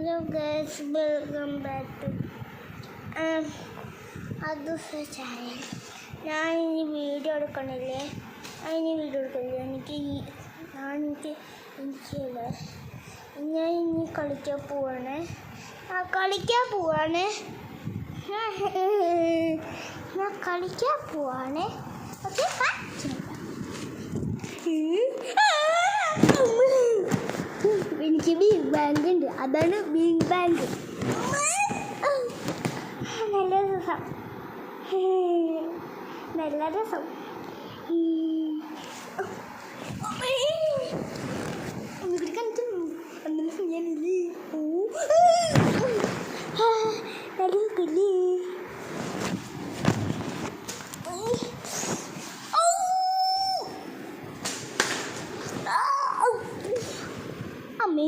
Hello guys, welcome back to Adu's channel. ഞാൻ ഇനി video എടുക്കണില്ലേ ഞാൻ ഇനി കളിക്കാൻ പോവാണ് ഓക്കെ എനിക്ക് ബിഗ് ബാങ്ക് ഉണ്ട്, അതാണ് ബിഗ് ബാങ്ക്. നല്ല രസം അമ്മേ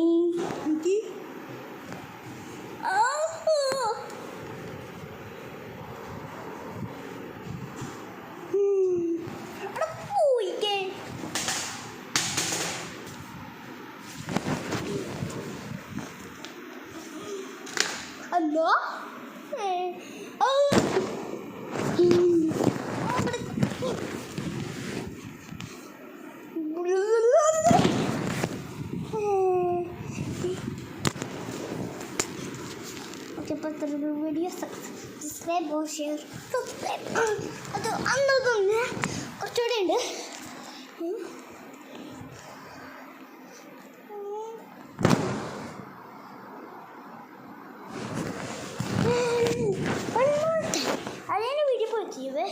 അല്ലോ വീഡിയോ സബ്സ്ക്രൈബ് ഷെയർ അത് അന്നൊന്നും കുറച്ചുകൂടെ ഉണ്ട്. അതിന് വീഡിയോ പോയില്ലേ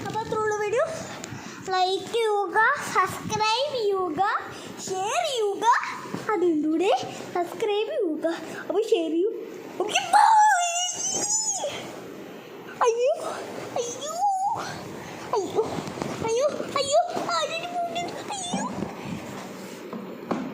അപ്പോൾ അത്രയുള്ള വീഡിയോ ലൈക്ക് ചെയ്യുക, സബ്സ്ക്രൈബ് ചെയ്യുക, ഷെയർ ചെയ്യുക. അതിൻ്റെ കൂടെ സബ്സ്ക്രൈബ് ചെയ്യുക, അപ്പോൾ ഷെയർ ചെയ്യൂ. ഓക്കെ.